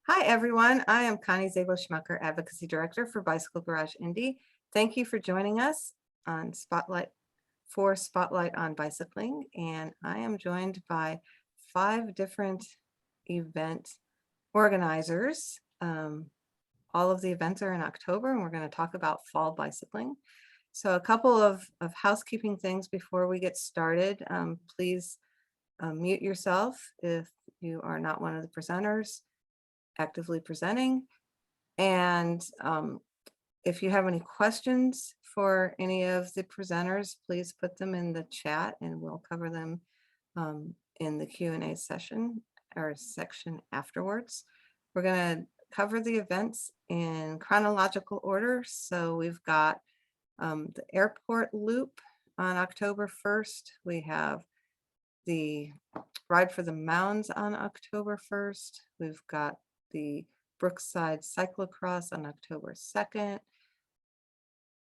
Hi, everyone. I am Connie Zabel-Schmucker, Advocacy Director for Bicycle Garage Indy. Thank you for joining us on Spotlight on Bicycling. And I am joined by 5 different event organizers. All of the events are in October, and we're going to talk about fall bicycling. So a couple of housekeeping things before we get started. Please mute yourself if you are not one of the presenters actively presenting. And if you have any questions for any of the presenters, please put them in the chat and we'll cover them in the Q&A session or section afterwards. We're going to cover the events in chronological order. So we've got the airport loop on October 1st. We have the Ride for the Mounds on October 1st. We've got the Brookside Cyclocross on October 2nd,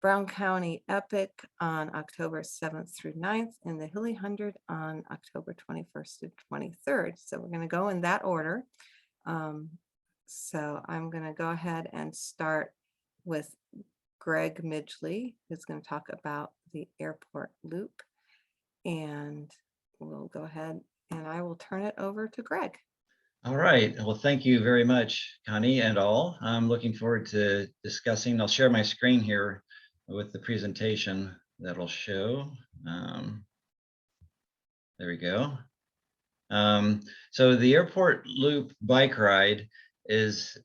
Brown County Epic on October 7th through 9th, and the Hilly 100 on October 21st to 23rd. So we're going to go in that order. So I'm going to go ahead and start with Greg Midgley, who's going to talk about the airport loop. And we'll go ahead and I will turn it over to Greg. All right. Well, thank you very much, Connie and all. I'm looking forward to discussing. I'll share my screen here with the presentation that'll show. There we go. So the airport loop bike ride is,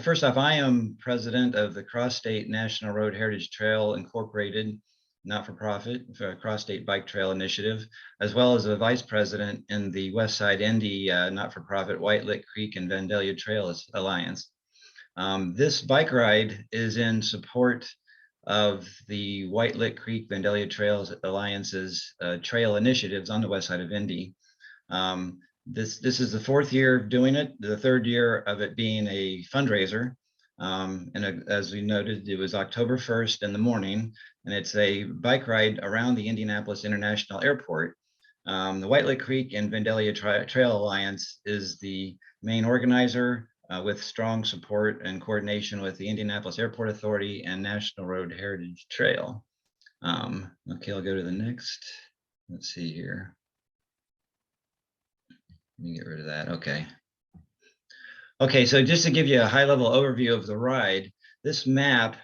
first off, I am president of the Cross-State National Road Heritage Trail Incorporated, not-for-profit, for Cross-State Bike Trail Initiative, as well as a vice president in the West Side Indy not-for-profit White Lick Creek and Vandalia Trail Alliance. This bike ride is in support of the White Lick Creek Vandalia Trails Alliance's trail initiatives on the west side of Indy. This is the 4th year of doing it, the 3rd year of it being a fundraiser. As we noted, it was October 1st in the morning, and it's a bike ride around the Indianapolis International Airport. The White Lick Creek and Vandalia Trail Alliance is the main organizer with strong support and coordination with the Indianapolis Airport Authority and National Road Heritage Trail. Okay, I'll go to the next. Let's see here. Let me get rid of that. Okay. Okay, so just to give you a high-level overview of the ride, this map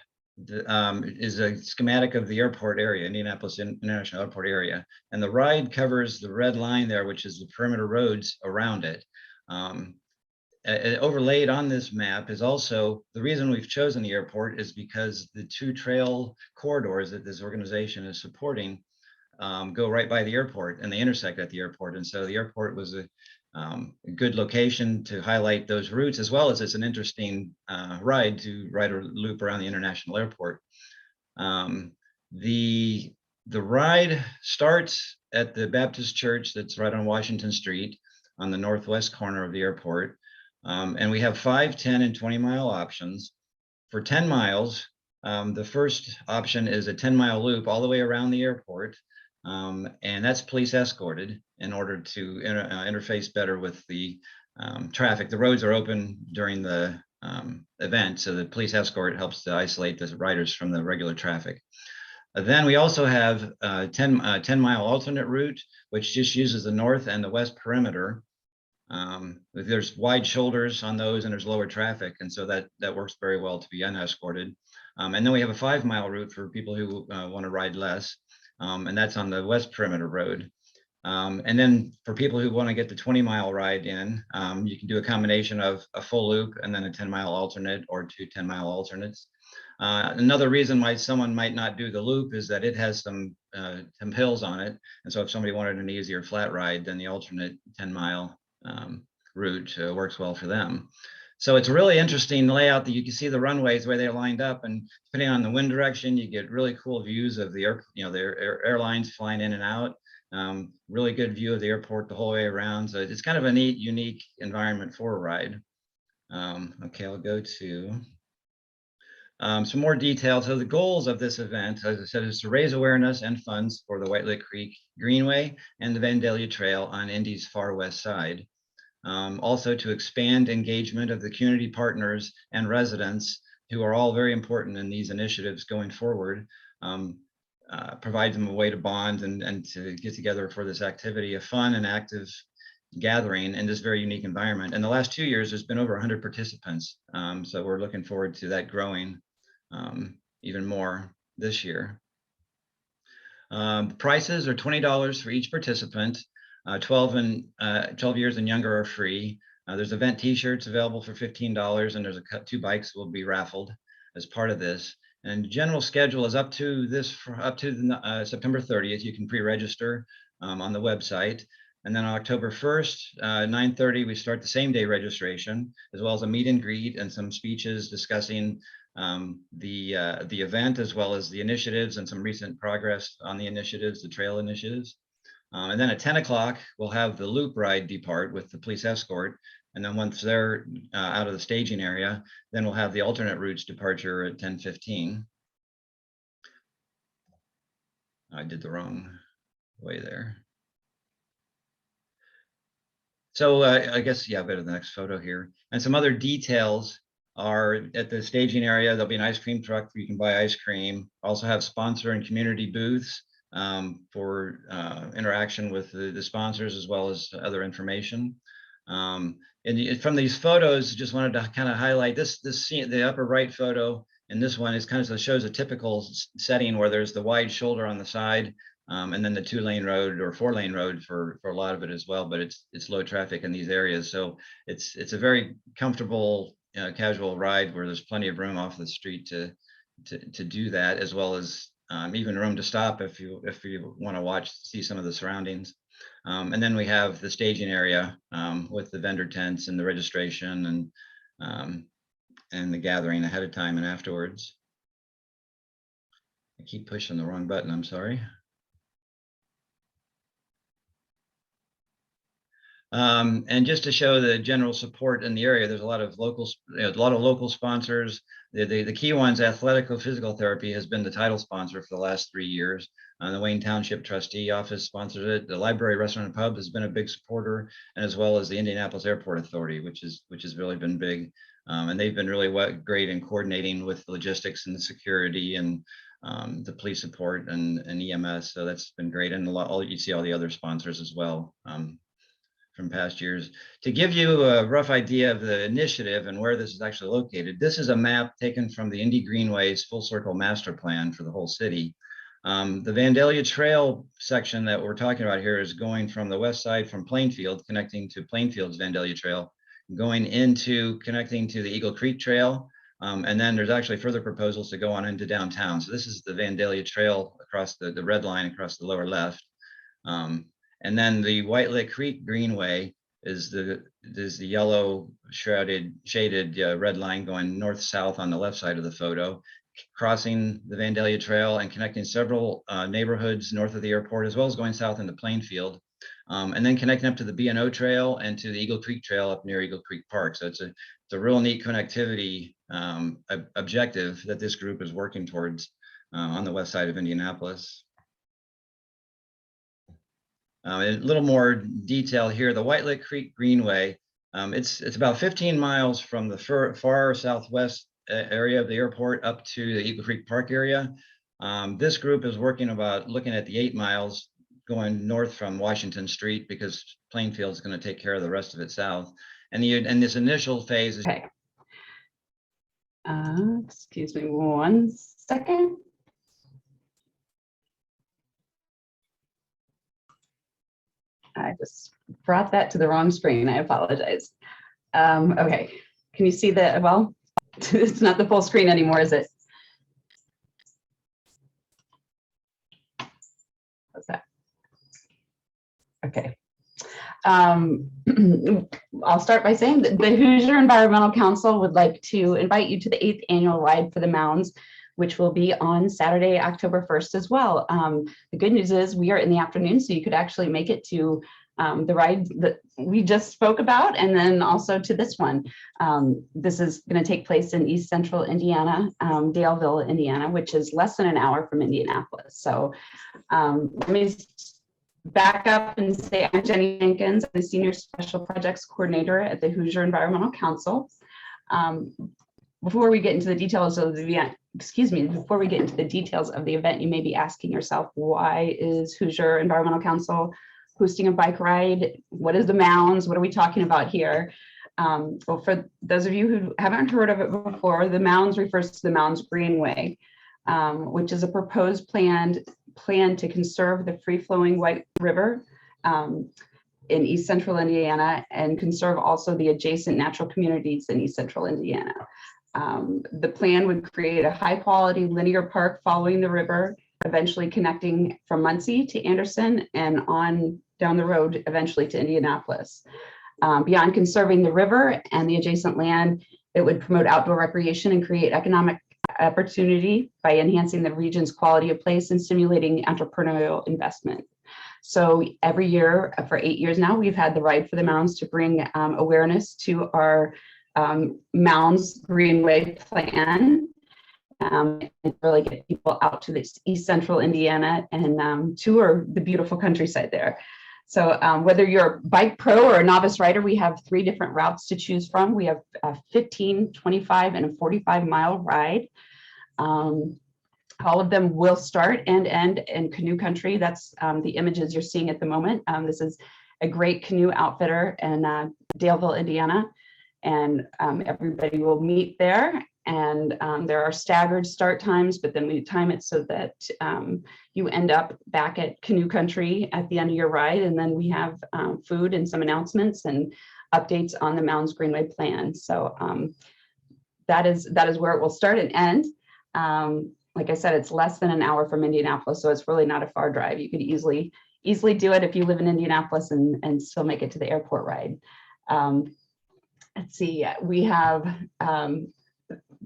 is a schematic of the airport area, Indianapolis International Airport area, and the ride covers the red line there, which is the perimeter roads around it. Overlaid on this map is also, the reason we've chosen the airport is because the 2 trail corridors that this organization is supporting go right by the airport and they intersect at the airport. And so the airport was a good location to highlight those routes, as well as it's an interesting ride to ride a loop around the international airport. The ride starts at the Baptist Church that's right on Washington Street on the northwest corner of the airport. And we have 5, 10, and 20-mile options. For 10 miles, the first option is a 10-mile loop all the way around the airport. And that's police escorted in order to interface better with the traffic. The roads are open during the event, so the police escort helps to isolate the riders from the regular traffic. Then we also have a 10-mile alternate route, which just uses the north and the west perimeter. There's wide shoulders on those and there's lower traffic, and so that works very well to be unescorted. And then we have a 5-mile route for people who want to ride less. And that's on the west perimeter road. And then for people who want to get the 20-mile ride in, you can do a combination of a full loop and then a 10-mile alternate or 2 10-mile alternates. Another reason why someone might not do the loop is that it has some hills on it. And so if somebody wanted an easier flat ride, then the alternate 10-mile route works well for them. So it's a really interesting layout that you can see the runways where they're lined up, and depending on the wind direction, you get really cool views of the airlines flying in and out. Really good view of the airport the whole way around. So it's kind of a neat, unique environment for a ride. Okay, I'll go to some more details. So the goals of this event, as I said, is to raise awareness and funds for the White Lick Creek Greenway and the Vandalia Trail on Indy's far west side. Also to expand engagement of the community partners and residents who are all very important in these initiatives going forward. Provide them a way to bond and to get together for this activity, a fun and active gathering in this very unique environment. In the last 2 years, there's been over 100 participants. So we're looking forward to that growing even more this year. Prices are $20 for each participant. 12 years and younger are free. There's event t-shirts available for $15, and there's 2 bikes will be raffled as part of this. And general schedule is up to September 30th. You can pre-register on the website. And then on October 1st, 9:30, we start the same day registration, as well as a meet and greet and some speeches discussing the event, as well as the initiatives and some recent progress on the initiatives, the trail initiatives. And then at 10 o'clock, we'll have the loop ride depart with the police escort. And then once they're out of the staging area, then we'll have the alternate routes departure at 10:15. I did the wrong way there. So I guess, yeah, I'll go to the next photo here. And some other details are at the staging area. There'll be an ice cream truck where you can buy ice cream. Also have sponsor and community booths for interaction with the sponsors, as well as other information. And from these photos, just wanted to kind of highlight this scene. The upper right photo and this one is kind of shows a typical setting where there's the wide shoulder on the side, and then the 2-lane road or 4-lane road for a lot of it as well. But it's low traffic in these areas, so it's a very comfortable casual ride where there's plenty of room off the street to do that, as well as even room to stop if you want to see some of the surroundings. And then we have the staging area with the vendor tents and the registration and the gathering ahead of time and afterwards. I keep pushing the wrong button, I'm sorry. And just to show the general support in the area, there's a lot of local sponsors. The key ones, Athletico Physical Therapy has been the title sponsor for the last 3 years. The Wayne Township Trustee Office sponsors it. The Library Restaurant and Pub has been a big supporter, and as well as the Indianapolis Airport Authority, which has really been big. And they've been really great in coordinating with the logistics and the security and the police support and EMS. So that's been great. And you see all the other sponsors as well from past years. To give you a rough idea of the initiative and where this is actually located, this is a map taken from the Indy Greenways Full Circle Master Plan for the whole city. The Vandalia Trail section that we're talking about here is going from the west side from Plainfield, connecting to Plainfield's Vandalia Trail, going into connecting to the Eagle Creek Trail. And then there's actually further proposals to go on into downtown. So this is the Vandalia Trail across the red line across the lower left. And then the White Lick Creek Greenway is the yellow shaded red line going north-south on the left side of the photo, crossing the Vandalia Trail and connecting several neighborhoods north of the airport, as well as going south into Plainfield, and then connecting up to the B&O Trail and to the Eagle Creek Trail up near Eagle Creek Park. So it's a real neat connectivity objective that this group is working towards on the west side of Indianapolis. A little more detail here, the White Lick Creek Greenway, it's about 15 miles from the far southwest area of the airport up to the Eagle Creek Park area. This group is looking at the 8 miles going north from Washington Street, because Plainfield is going to take care of the rest of it south. And this initial phase is okay. Excuse me 1 second. I just brought that to the wrong screen. I apologize. Okay, can you see that? Well, it's not the full screen anymore, is it? What's that? Okay. I'll start by saying that the Hoosier Environmental Council would like to invite you to the 8th annual ride for the Mounds, which will be on Saturday, October 1st as well. The good news is we are in the afternoon, so you could actually make it to the ride that we just spoke about, and then also to this one. This is going to take place in East Central Indiana, Daleville, Indiana, which is less than an hour from Indianapolis. So let me back up and say I'm Jeni Jenkins, the Senior Special Projects Coordinator at the Hoosier Environmental Council. Before we get into the details of the event, before we get into the details of the event, you may be asking yourself, why is Hoosier Environmental Council hosting a bike ride? What is the Mounds? What are we talking about here? Well, for those of you who haven't heard of it before, the Mounds refers to the Mounds Greenway, which is a proposed plan to conserve the free-flowing White River in East Central Indiana and conserve also the adjacent natural communities in East Central Indiana. The plan would create a high-quality linear park following the river, eventually connecting from Muncie to Anderson and on down the road eventually to Indianapolis. Beyond conserving the river and the adjacent land, it would promote outdoor recreation and create economic opportunity by enhancing the region's quality of place and stimulating entrepreneurial investment. So every year for 8 years now, we've had the Ride for the Mounds to bring awareness to our Mounds Greenway plan and really get people out to this East Central Indiana and tour the beautiful countryside there. So whether you're a bike pro or a novice rider, we have 3 different routes to choose from. We have a 15, 25, and a 45-mile ride. All of them will start and end in canoe country. That's the images you're seeing at the moment. This is a great canoe outfitter in Daleville, Indiana. And everybody will meet there. And there are staggered start times, but then we time it so that you end up back at canoe country at the end of your ride. And then we have food and some announcements and updates on the Mounds Greenway plan. So that is where it will start and end. Like I said, it's less than an hour from Indianapolis, so it's really not a far drive. You could easily do it if you live in Indianapolis and still make it to the airport ride. Let's see, we have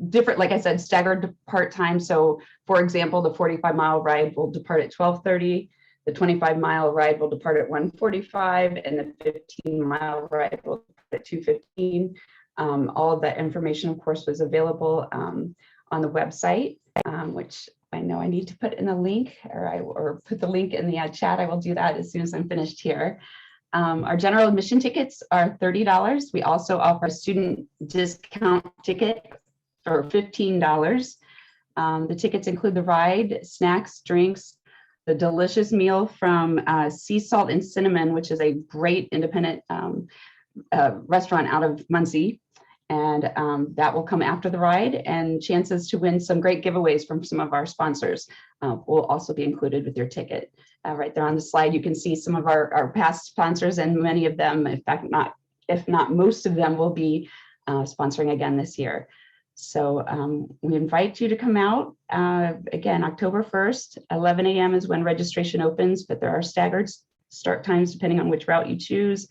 different, like I said, staggered depart time. So for example, the 45-mile ride will depart at 12:30, the 25-mile ride will depart at 1:45, and the 15-mile ride will depart at 2:15. All of that information, of course, was available on the website, which I know I need to put in a link or put the link in the chat. I will do that as soon as I'm finished here. Our general admission tickets are $30. We also offer a student discount ticket for $15. The tickets include the ride, snacks, drinks, the delicious meal from Sea Salt and Cinnamon, which is a great independent restaurant out of Muncie. And that will come after the ride, and chances to win some great giveaways from some of our sponsors will also be included with your ticket. Right there on the slide, you can see some of our past sponsors, and many of them, in fact, if not most of them, will be sponsoring again this year. So we invite you to come out. Again, October 1st, 11 a.m. is when registration opens, but there are staggered start times depending on which route you choose.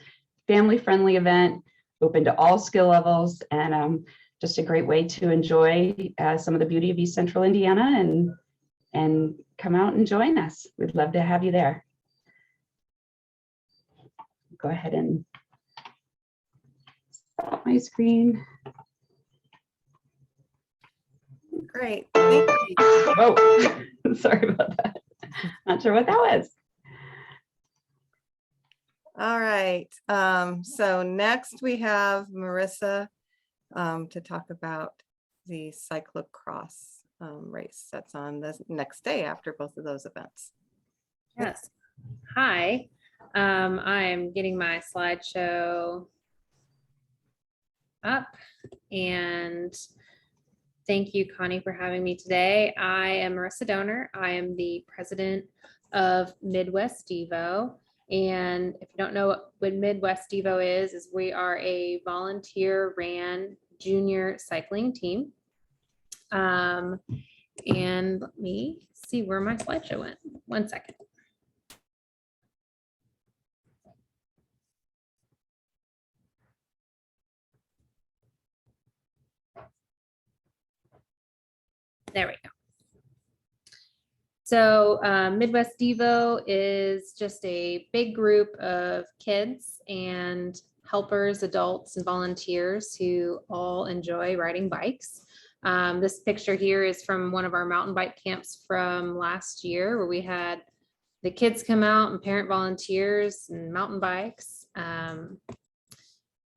Family-friendly event, open to all skill levels, and just a great way to enjoy some of the beauty of East Central Indiana and come out and join us. We'd love to have you there. Go ahead and stop my screen. Great. Thank you. Oh, sorry about that. Not sure what that was. All right. So next we have Marissa to talk about the cyclocross race that's on the next day after both of those events. Yes. Hi. I'm getting my slideshow up, and thank you, Connie, for having me today. I am Marissa Donor. I am the president of Midwest Devo. And if you don't know what Midwest Devo is we are a volunteer ran junior cycling team. And let me see where my slideshow went. 1 second. There we go. So Midwest Devo is just a big group of kids and helpers, adults, and volunteers who all enjoy riding bikes. This picture here is from one of our mountain bike camps from last year, where we had the kids come out and parent volunteers and mountain bikes.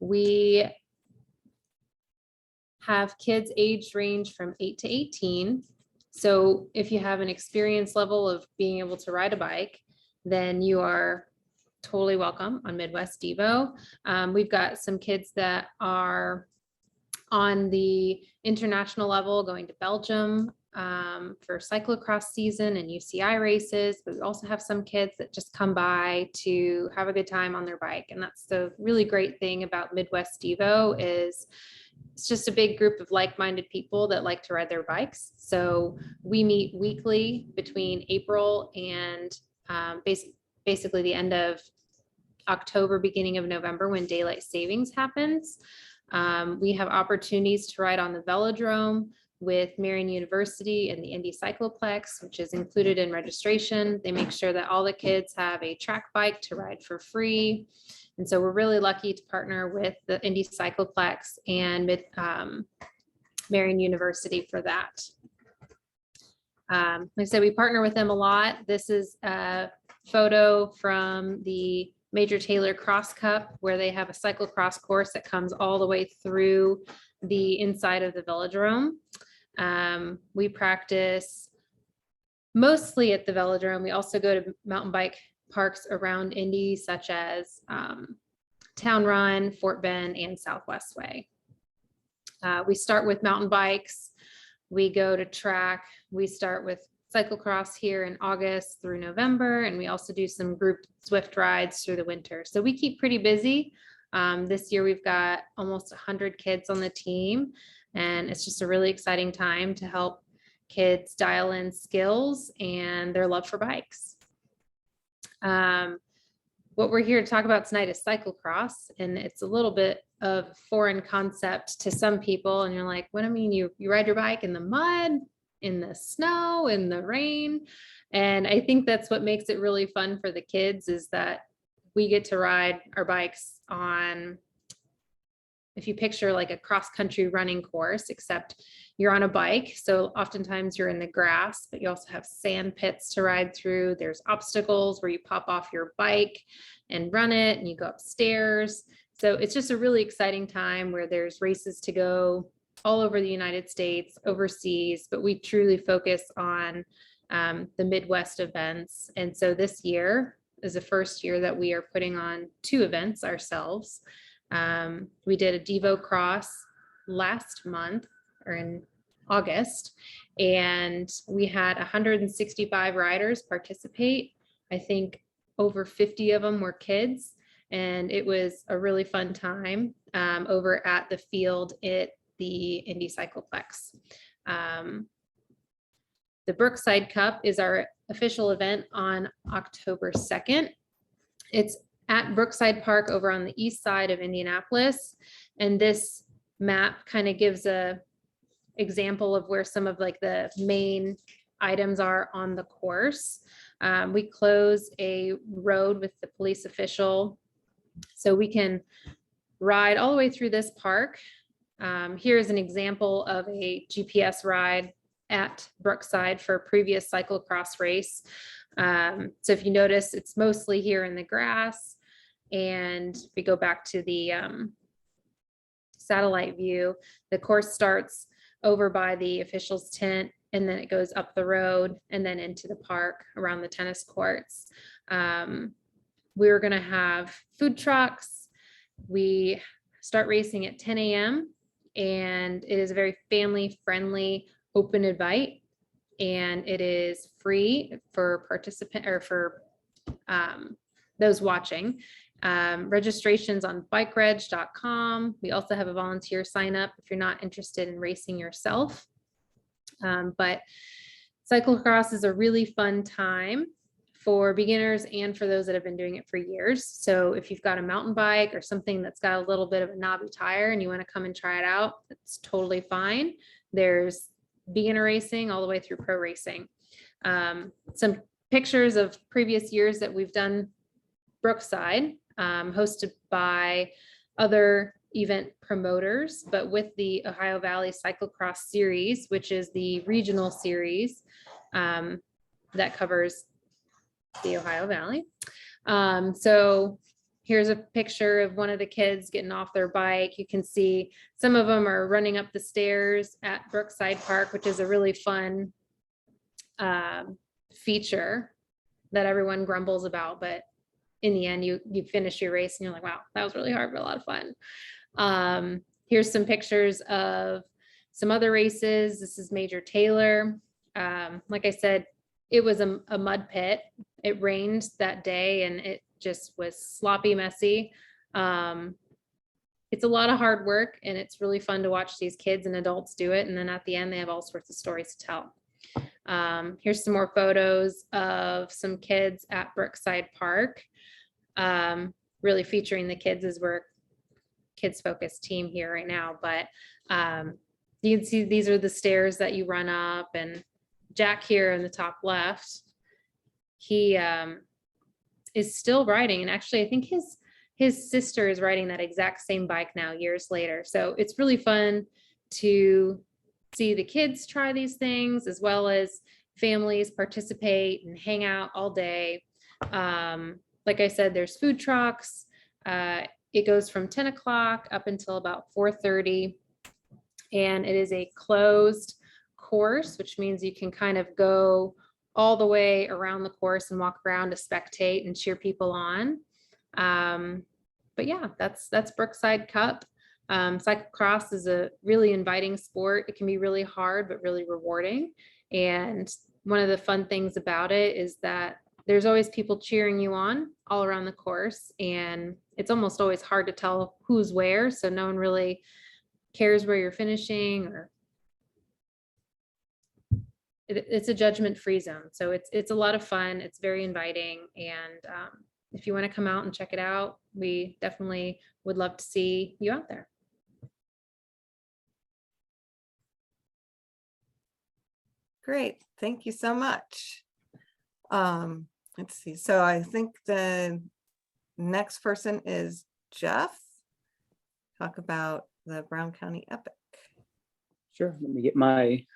We have kids age range from 8 to 18. So if you have an experience level of being able to ride a bike, then you are totally welcome on Midwest Devo. We've got some kids that are on the international level going to Belgium for cyclocross season and UCI races, but we also have some kids that just come by to have a good time on their bike. And that's the really great thing about Midwest Devo is it's just a big group of like-minded people that like to ride their bikes. So we meet weekly between April and basically the end of October, beginning of November, when daylight savings happens. We have opportunities to ride on the velodrome with Marian University and the Indy Cycloplex, which is included in registration. They make sure that all the kids have a track bike to ride for free. And so we're really lucky to partner with the Indy Cycloplex and Marian University for that. Like I said, we partner with them a lot. This is a photo from the Major Taylor Cross Cup, where they have a cyclocross course that comes all the way through the inside of the velodrome. We practice mostly at the velodrome. We also go to mountain bike parks around Indy, such as Town Run, Fort Bend, and Southwest Way. We start with mountain bikes. We go to track. We start with cyclocross here in August through November, and we also do some group Swift rides through the winter. So we keep pretty busy. This year we've got almost 100 kids on the team, and it's just a really exciting time to help kids dial in skills and their love for bikes. What we're here to talk about tonight is cyclocross, and it's a little bit of a foreign concept to some people. And you're like, what do you mean you ride your bike in the mud, in the snow, in the rain? And I think that's what makes it really fun for the kids, is that we get to ride our bikes on, if you picture like a cross-country running course, except you're on a bike. So oftentimes you're in the grass, but you also have sand pits to ride through. There's obstacles where you pop off your bike and run it, and you go upstairs. So it's just a really exciting time where there's races to go all over the United States, overseas, but we truly focus on the Midwest events. And so this year is the first year that we are putting on 2 events ourselves. We did a Devo Cross last month, or in August, and we had 165 riders participate. I think over 50 of them were kids, and it was a really fun time over at the field at the Indy Cycloplex. The Brookside Cup is our official event on October 2nd. It's at Brookside Park over on the east side of Indianapolis. And this map kind of gives a example of where some of like the main items are on the course. We close a road with the police official, so we can ride all the way through this park. Here's an example of a GPS ride at Brookside for a previous cyclocross race. So if you notice, it's mostly here in the grass. And if we go back to the satellite view, the course starts over by the official's tent, and then it goes up the road and then into the park around the tennis courts. We're going to have food trucks. We start racing at 10 a.m. and it is a very family-friendly open invite, and it is free for participant or for those watching. Registrations on bikereg.com. We also have a volunteer sign up if you're not interested in racing yourself. But cyclocross is a really fun time for beginners and for those that have been doing it for years. So if you've got a mountain bike or something that's got a little bit of a knobby tire and you want to come and try it out, it's totally fine. There's beginner racing all the way through pro racing. Some pictures of previous years that we've done Brookside, hosted by other event promoters, but with the Ohio Valley Cyclocross Series, which is the regional series that covers the Ohio Valley. So here's a picture of one of the kids getting off their bike. You can see some of them are running up the stairs at Brookside Park, which is a really fun feature that everyone grumbles about, but in the end, you finish your race and you're like, wow, that was really hard, but a lot of fun. Here's some pictures of some other races. This is Major Taylor. Like I said, it was a mud pit. It rained that day and it just was sloppy, messy. It's a lot of hard work and it's really fun to watch these kids and adults do it. And then at the end, they have all sorts of stories to tell. Here's some more photos of some kids at Brookside Park, really featuring the kids as we're kids focused team here right now. But you can see these are the stairs that you run up, and Jack here in the top left, he is still riding. And actually, I think his sister is riding that exact same bike now years later. So it's really fun to see the kids try these things as well as families participate and hang out all day. Like I said, there's food trucks. It goes from 10 o'clock up until about 4:30. And it is a closed course, which means you can kind of go all the way around the course and walk around to spectate and cheer people on. But yeah, that's Brookside Cup. Cyclocross is a really inviting sport. It can be really hard, but really rewarding. And one of the fun things about it is that there's always people cheering you on all around the course. And it's almost always hard to tell who's where. So no one really cares where you're finishing, or it's a judgment-free zone. So it's a lot of fun. It's very inviting. And if you want to come out and check it out, we definitely would love to see you out there. Great, thank you so much. Let's see, so I think the next person is Jeff. Talk about the Brown County Epic. Sure, let me get my,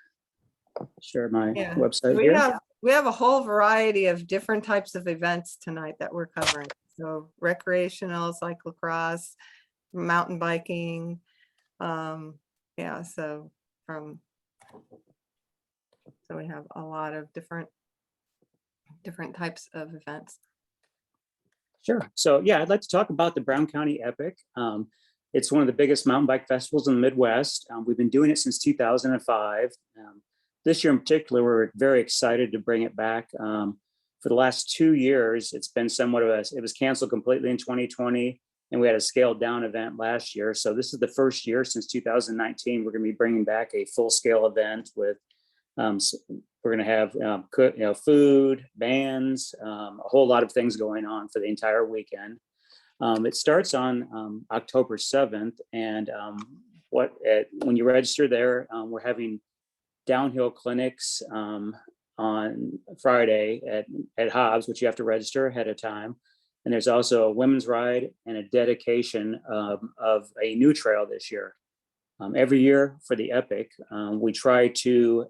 share my Yeah, website here. we have a whole variety of different types of events tonight that we're covering. So recreational, cyclocross, mountain biking. Yeah, so we have a lot of different types of events. Sure, so yeah, I'd like to talk about the Brown County Epic. It's one of the biggest mountain bike festivals in the Midwest. We've been doing it since 2005. This year in particular, we're very excited to bring it back. For the last 2 years, it's been somewhat of it was canceled completely in 2020, and we had a scaled down event last year. So this is the first year since 2019, we're gonna be bringing back a full scale event with, we're gonna have food, bands, a whole lot of things going on for the entire weekend. It starts on October 7th, and when you register there, we're having downhill clinics on Friday at Hobbs, which you have to register ahead of time. And there's also a women's ride and a dedication of a new trail this year. Every year for the Epic, we try to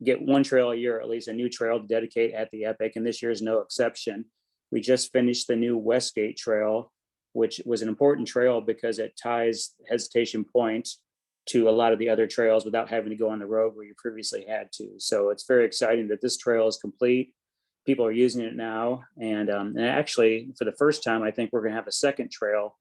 get one trail a year, at least a new trail to dedicate at the Epic, and this year is no exception. We just finished the new Westgate Trail, which was an important trail because it ties Hesitation Point to a lot of the other trails without having to go on the road where you previously had to. So it's very exciting that this trail is complete. People are using it now. And actually, for the first time, I think we're gonna have a second trail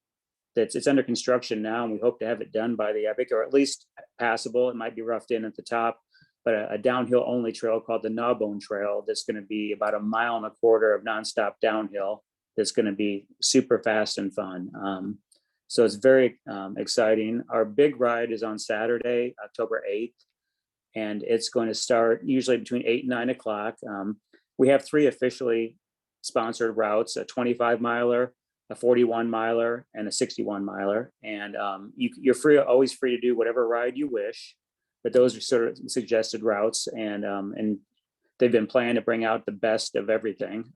it's under construction now, and we hope to have it done by the Epic, or at least passable. It might be roughed in at the top, but a downhill only trail called the Gnawbone Trail that's going to be about 1.25 miles of nonstop downhill. That's going to be super fast and fun. So it's very exciting. Our big ride is on Saturday, October 8th, and it's going to start usually between 8 and 9 o'clock. We have 3 officially sponsored routes: a 25 miler, a 41 miler, and a 61 miler. And you're always free to do whatever ride you wish. But those are sort of suggested routes, and they've been planned to bring out the best of everything.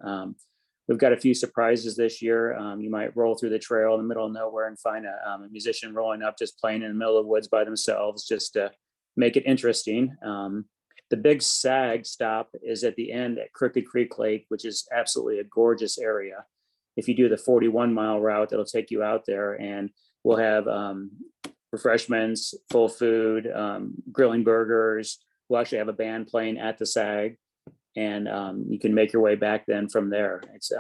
We've got a few surprises this year. You might roll through the trail in the middle of nowhere and find a musician rolling up, just playing in the middle of the woods by themselves, just to make it interesting. The big SAG stop is at the end at Crooked Creek Lake, which is absolutely a gorgeous area. If you do the 41-mile route, that'll take you out there, and we'll have refreshments, full food, grilling burgers. We'll actually have a band playing at the SAG, and you can make your way back then from there. It's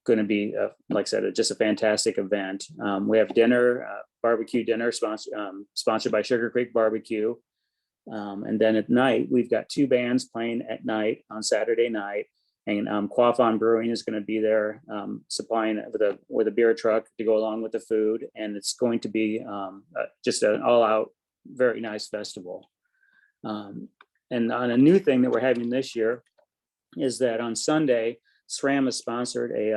going to be, like I said, just a fantastic event. We have dinner, barbecue dinner sponsored by Sugar Creek Barbecue. And then at night, we've got 2 bands playing at night on Saturday night. And Quaffon Brewing is going to be there supplying it with a beer truck to go along with the food. And it's going to be just an all-out, very nice festival. And on a new thing that we're having this year is that on Sunday, SRAM has sponsored a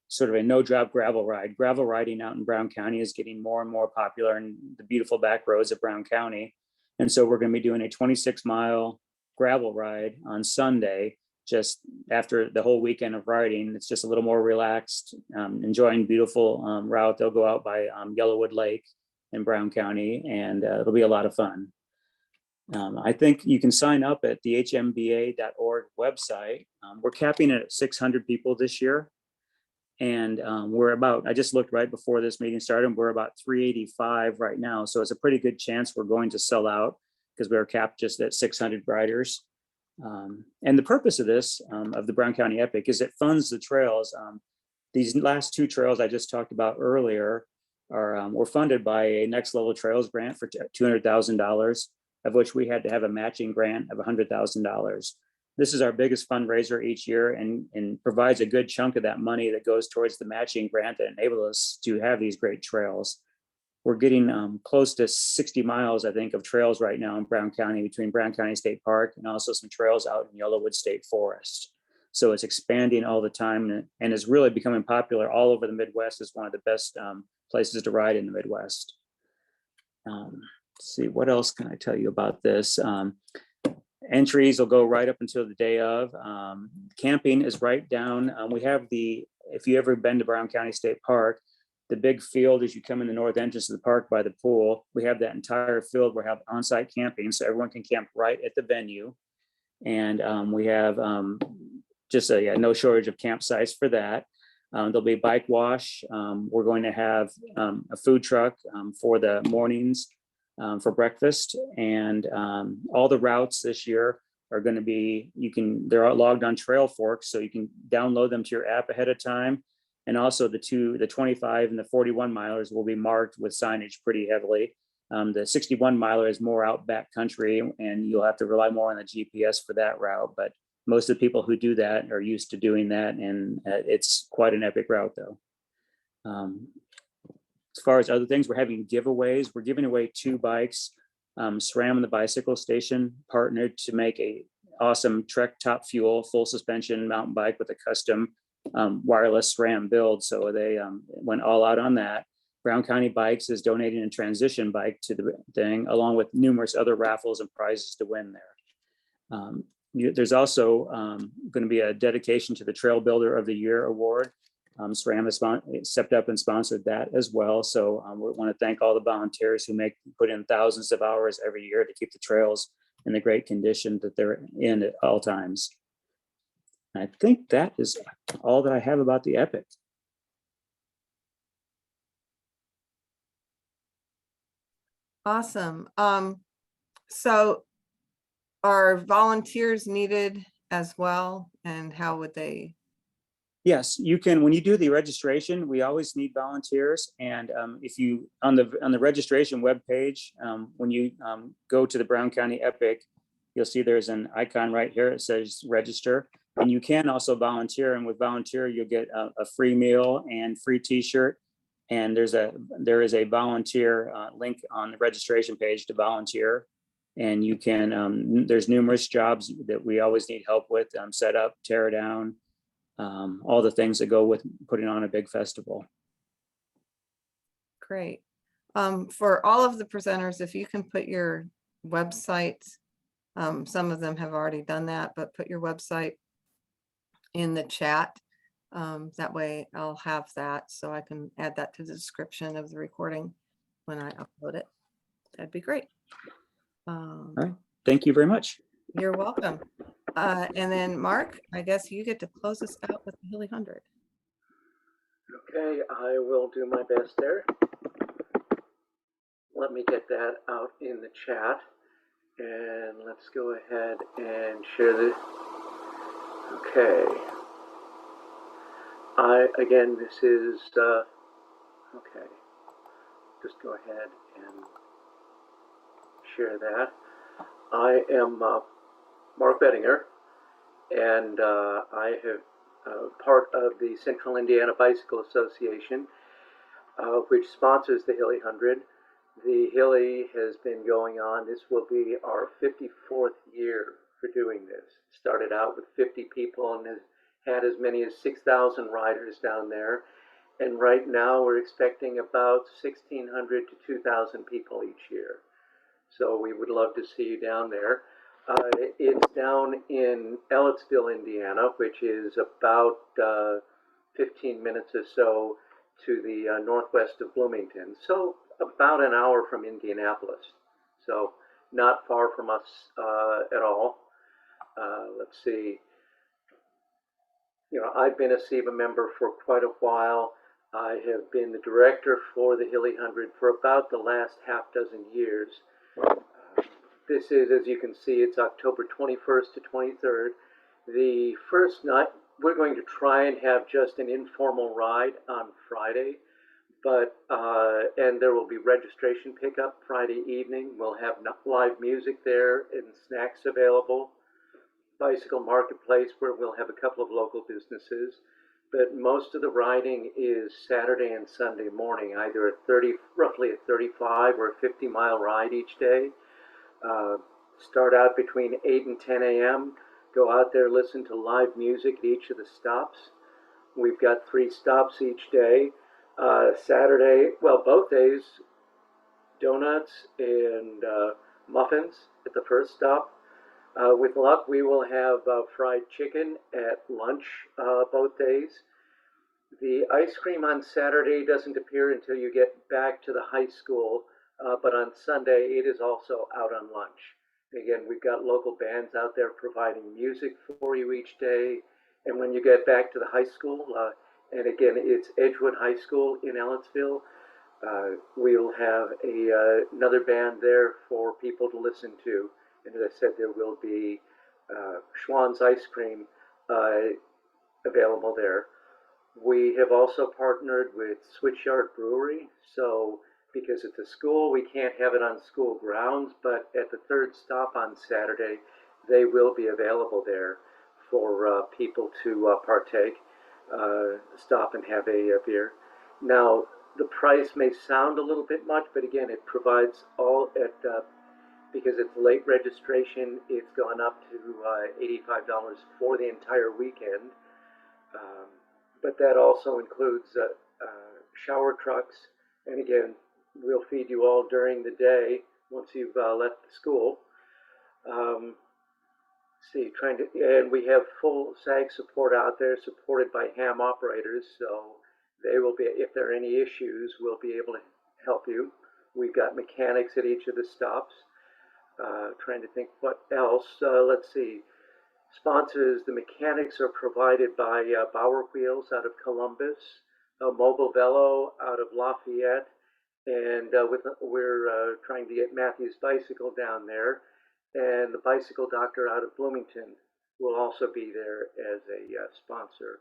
sort of a no-drop gravel ride. Gravel riding out in Brown County is getting more and more popular in the beautiful back roads of Brown County. And so we're going to be doing a 26-mile gravel ride on Sunday, just after the whole weekend of riding. It's just a little more relaxed, enjoying beautiful route. They'll go out by Yellowwood Lake in Brown County, and it'll be a lot of fun. I think you can sign up at the hmba.org website. We're capping it at 600 people this year. And we're about, I just looked right before this meeting started, we're about 385 right now. So it's a pretty good chance we're going to sell out because we are capped just at 600 riders. And the purpose of this, of the Brown County Epic, is it funds the trails. These last 2 trails I just talked about earlier were funded by a Next Level Trails grant for $200,000, of which we had to have a matching grant of $100,000. This is our biggest fundraiser each year, and provides a good chunk of that money that goes towards the matching grant that enables us to have these great trails. We're getting close to 60 miles, I think, of trails right now in Brown County, between Brown County State Park and also some trails out in Yellowwood State Forest. So it's expanding all the time, and is really becoming popular all over the Midwest. Is one of the best places to ride in the Midwest. Let's see, what else can I tell you about this? Entries will go right up until the day of. Camping is right down. We have if you ever been to Brown County State Park, the big field as you come in the north entrance of the park by the pool, we have that entire field where we have on-site camping, so everyone can camp right at the venue. And we have just no shortage of campsites for that. There'll be bike wash. We're going to have a food truck for the mornings for breakfast, and all the routes this year are going to be, they're logged on Trail Forks, so you can download them to your app ahead of time. And also the 25 and the 41 milers will be marked with signage pretty heavily. The 61 miler is more outback country, and you'll have to rely more on the GPS for that route. But most of the people who do that are used to doing that, and it's quite an epic route though. As far as other things, we're having giveaways. We're giving away 2 bikes. SRAM and the Bicycle Station partnered to make a awesome Trek Top Fuel full suspension mountain bike with a custom wireless SRAM build. So they went all out on that. Brown County Bikes is donating a transition bike to the thing, along with numerous other raffles and prizes to win there. There's also going to be a dedication to the Trail Builder of the Year award. SRAM has stepped up and sponsored that as well. So we want to thank all the volunteers who put in thousands of hours every year to keep the trails in the great condition that they're in at all times. I think that is all that I have about the Epic. Awesome. So are volunteers needed as well? And how would they? Yes, you can. When you do the registration, we always need volunteers. And if you on the registration webpage, when you go to the Brown County Epic, you'll see there's an icon right here. It says register, and you can also volunteer. And with volunteer, you'll get a free meal and free T-shirt. And there is a volunteer link on the registration page to volunteer. And you can. There's numerous jobs that we always need help with: set up, tear down. All the things that go with putting on a big festival. Great. For all of the presenters, if you can put your website, some of them have already done that, but put your website in the chat. That way I'll have that, so I can add that to the description of the recording when I upload it. That'd be great. All right. Thank you very much. You're welcome. And then Mark, I guess you get to close us out with the Hilly 100. Okay, I will do my best there. Let me get that out in the chat. And let's go ahead and share this. Okay. Again, this is, okay. Just go ahead and share that. I am Mark Bettinger, and I have part of the Central Indiana Bicycle Association, which sponsors the Hilly 100. The Hilly has been going on. This will be our 54th year for doing this. Started out with 50 people and has had as many as 6,000 riders down there. And right now we're expecting about 1,600 to 2,000 people each year. So we would love to see you down there. It's down in Ellettsville, Indiana, which is about 15 minutes or so to the northwest of Bloomington. So about an hour from Indianapolis. So not far from us at all. Let's see. You know, I've been a SEBA member for quite a while. I have been the director for the Hilly 100 for about the last half dozen years. This is, as you can see, it's October 21st to 23rd. The first night, we're going to try and have just an informal ride on Friday, but, and there will be registration pickup Friday evening. We'll have live music there and snacks available. Bicycle marketplace where we'll have a couple of local businesses. But most of the riding is Saturday and Sunday morning, either roughly a 35 or a 50-mile ride each day. Start out between 8 and 10 a.m., go out there, listen to live music at each of the stops. We've got 3 stops each day. Saturday, well, both days, donuts and muffins at the first stop. With luck, we will have fried chicken at lunch both days. The ice cream on Saturday doesn't appear until you get back to the high school, but on Sunday, it is also out on lunch. Again, we've got local bands out there providing music for you each day. And when you get back to the high school, and again, it's Edgewood High School in Ellettsville, we'll have another band there for people to listen to. And as I said, there will be Schwann's ice cream available there. We have also partnered with Switchyard Brewery. So because it's a school, we can't have it on school grounds, but at the third stop on Saturday, they will be available there for people to partake, stop and have a beer. Now, the price may sound a little bit much, but again, it provides all at because it's late registration, it's gone up to $85 for the entire weekend. But that also includes shower trucks. And again, we'll feed you all during the day once you've left the school. And we have full SAG support out there, supported by ham operators. So they will be, if there are any issues, we'll be able to help you. We've got mechanics at each of the stops. Trying to think what else. Let's see. Sponsors, the mechanics are provided by Bauer Wheels out of Columbus, Mobile Velo out of Lafayette, and we're trying to get Matthews Bicycle down there, and the Bicycle Doctor out of Bloomington will also be there as a sponsor.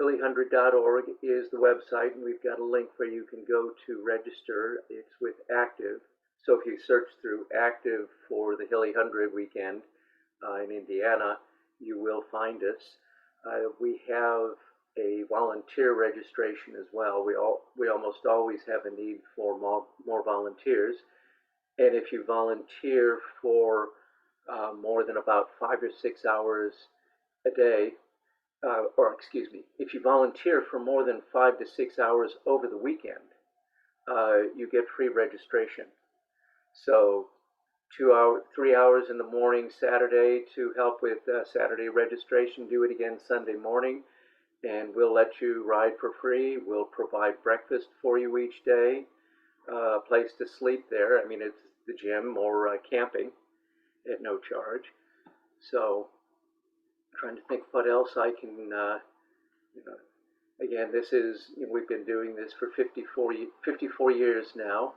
Hilly100.org is the website, and we've got a link where you can go to register. It's with Active. So if you search through Active for the Hilly 100 weekend in Indiana, you will find us. We have a volunteer registration as well. We almost always have a need for more volunteers. And if you volunteer for more than about 5 or 6 hours a day, if you volunteer for more than 5 to 6 hours over the weekend, you get free registration. So 3 hours in the morning Saturday to help with Saturday registration. Do it again Sunday morning, and we'll let you ride for free. We'll provide breakfast for you each day, a place to sleep there. I mean, it's the gym or camping. at no charge. So trying to think what else I can, you know, again, this is, you know, we've been doing this for 54 years now.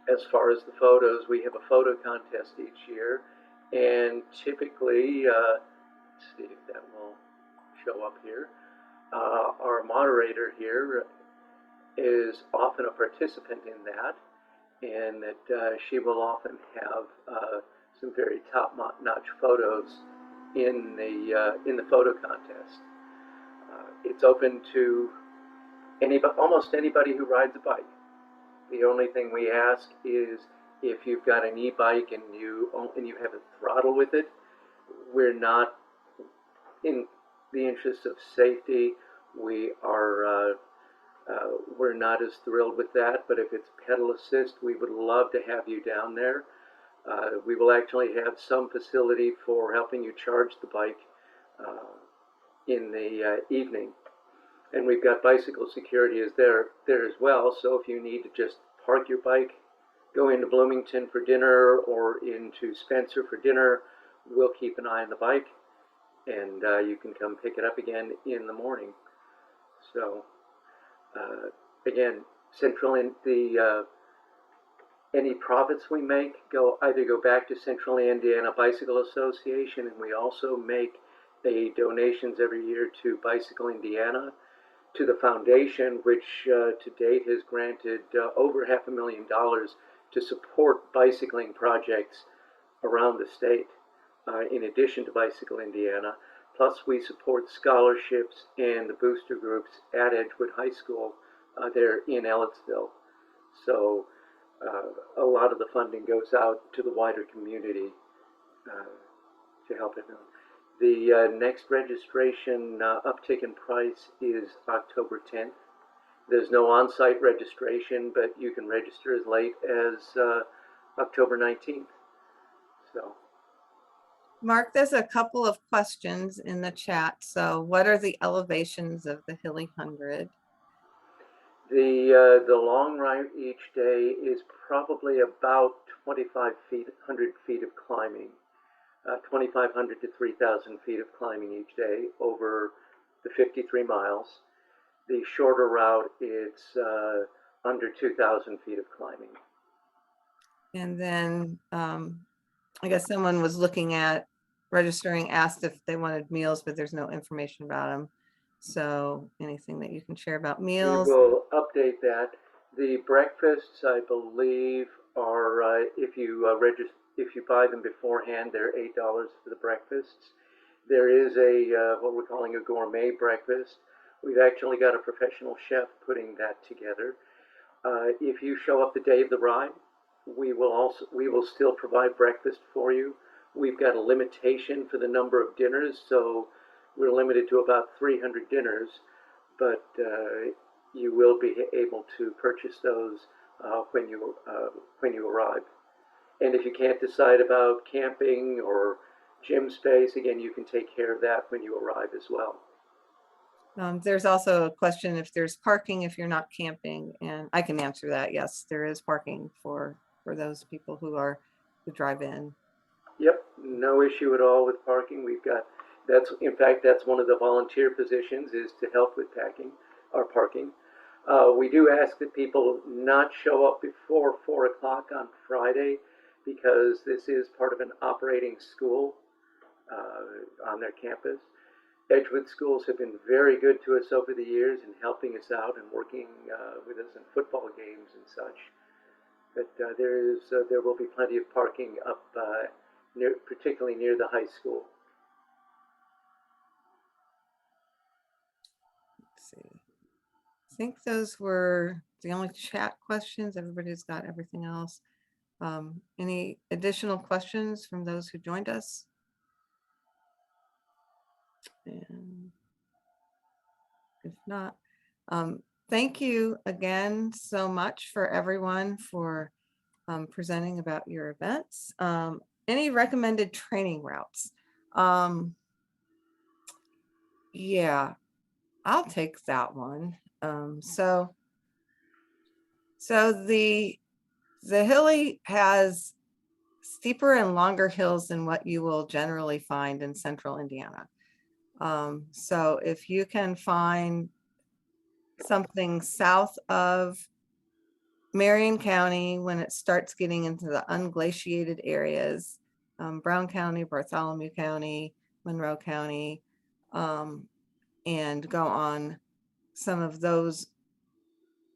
As far as the photos, we have a photo contest each year, and typically, let's see if that will show up here. Our moderator here is often a participant in that, and that she will often have some very top-notch photos in the photo contest. It's open to almost anybody who rides a bike. The only thing we ask is if you've got an e-bike and you have a throttle with it, we're not, in the interest of safety, we're not as thrilled with that. But if it's pedal assist, we would love to have you down there. We will actually have some facility for helping you charge the bike in the evening. And we've got bicycle security there as well. So if you need to just park your bike, go into Bloomington for dinner or into Spencer for dinner, we'll keep an eye on the bike, and you can come pick it up again in the morning. So again, any profits we make either go back to Central Indiana Bicycle Association, and we also make donations every year to Bicycle Indiana, to the foundation, which to date has granted over $500,000 to support bicycling projects around the state, in addition to Bicycle Indiana. Plus, we support scholarships and the booster groups at Edgewood High School there in Ellettsville. So a lot of the funding goes out to the wider community to help it out. The next registration uptick in price is October 10th. There's no on-site registration, but you can register as late as October 19th. So, Mark, there's a couple of questions in the chat. So what are the elevations of the Hilly 100? the long ride each day is probably about 2,500 feet of climbing. 2,500 to 3,000 feet of climbing each day over the 53 miles. The shorter route, it's under 2,000 feet of climbing. And then I guess someone was looking at registering, asked if they wanted meals, but there's no information about them. So anything that you can share about meals? We will update that. The breakfasts, I believe, are if you buy them beforehand, they're $8 for the breakfasts. There is a what we're calling a gourmet breakfast. We've actually got a professional chef putting that together. If you show up the day of the ride, we will still provide breakfast for you. We've got a limitation for the number of dinners, so we're limited to about 300 dinners, but you will be able to purchase those when you arrive. And if you can't decide about camping or gym space, again, you can take care of that when you arrive as well. There's also a question if there's parking if you're not camping, and I can answer that. Yes, there is parking for those people who drive in. Yep, no issue at all with parking. We've got in fact that's one of the volunteer positions, is to help with parking. We do ask that people not show up before 4 o'clock on Friday, because this is part of an operating school on their campus. Edgewood schools have been very good to us over the years in helping us out and working with us in football games and such. But there will be plenty of parking up particularly near the high school. Let's see. I think those were the only chat questions. Everybody's got everything else. Any additional questions from those who joined us? And if not, thank you again so much for everyone for presenting about your events. Any recommended training routes? Yeah, I'll take that one. So the Hilly has steeper and longer hills than what you will generally find in central Indiana. So if you can find something south of Marion County, when it starts getting into the unglaciated areas, Brown County, Bartholomew County, Monroe County, and go on some of those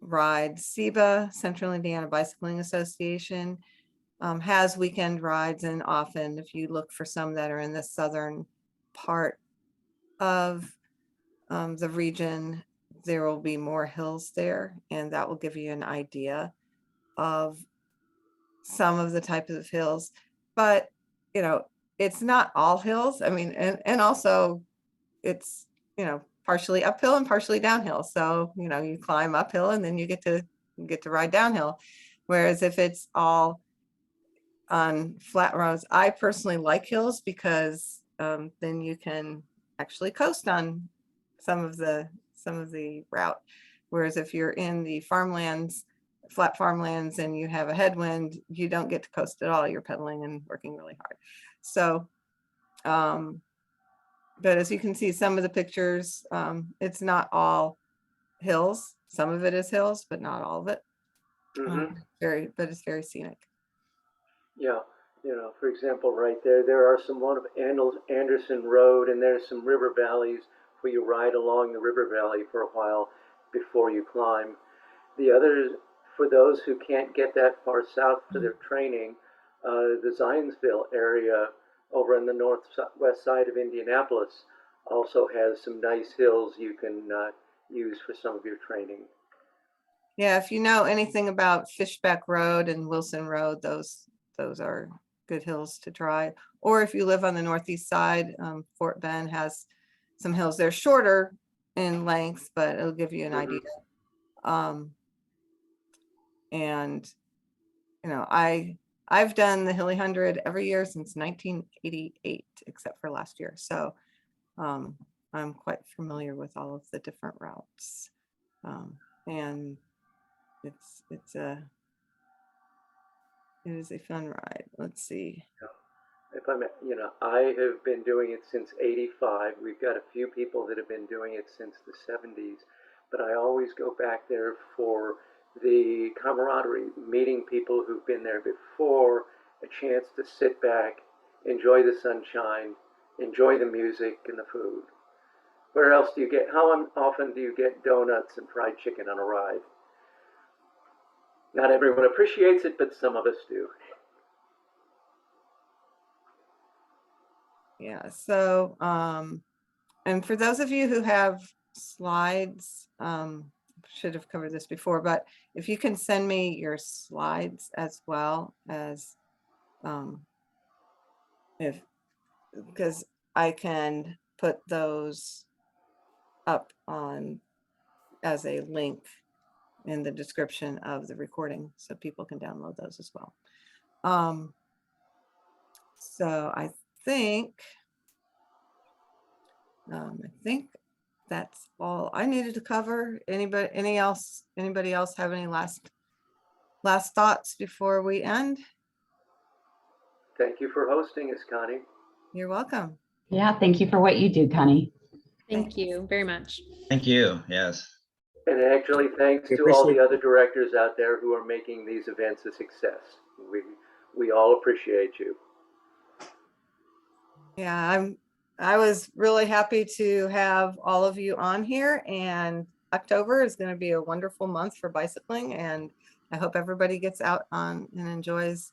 rides. SEBA, Central Indiana Bicycling Association, has weekend rides, and often if you look for some that are in the southern part of the region, there will be more hills there, and that will give you an idea of some of the types of hills. But you know, it's not all hills. I mean, and also it's, you know, partially uphill and partially downhill. So, you know, you climb uphill and then you get to ride downhill. Whereas if it's all on flat roads, I personally like hills because then you can actually coast on some of the route. Whereas if you're in the farmlands, flat farmlands, and you have a headwind, you don't get to coast at all. You're pedaling and working really hard. So, but as you can see, some of the pictures, it's not all hills. Some of it is hills, but not all of it. But it's very scenic. Yeah, you know, for example, right there are some one of Anderson Road, and there's some river valleys where you ride along the river valley for a while before you climb. The others, for those who can't get that far south for their training, the Zionsville area over on the northwest side of Indianapolis also has some nice hills you can use for some of your training. Yeah, if you know anything about Fishback Road and Wilson Road, those are good hills to try. Or if you live on the northeast side, Fort Bend has some hills. They're shorter in length, but it'll give you an idea. And you know, I've done the Hilly 100 every year since 1988, except for last year. So I'm quite familiar with all of the different routes. And it is a fun ride. Let's see. If I'm, you know, I have been doing it since '85. We've got a few people that have been doing it since the '70s, but I always go back there for the camaraderie, meeting people who've been there before, a chance to sit back, enjoy the sunshine, enjoy the music and the food. Where else do you get, how often do you get donuts and fried chicken on a ride? Not everyone appreciates it, but some of us do. Yeah, so and for those of you who have slides, should have covered this before, but if you can send me your slides as well as because I can put those up on as a link in the description of the recording so people can download those as well. So I think that's all I needed to cover. Anybody else have any last thoughts before we end? Thank you for hosting us, Connie. You're welcome. Yeah, thank you for what you do, Connie. Thank you very much. Thank you. Yes. And actually, thanks We to all the appreciate- other directors out there who are making these events a success. We all appreciate you. Yeah, I was really happy to have all of you on here, and October is going to be a wonderful month for bicycling, and I hope everybody gets out on and enjoys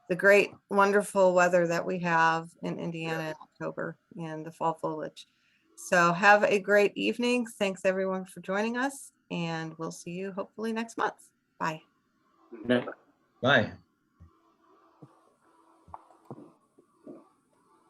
the great, wonderful weather that we have in Indiana in October and the fall foliage. So have a great evening. Thanks everyone for joining us, and we'll see you hopefully next month. Bye. Good night. Bye.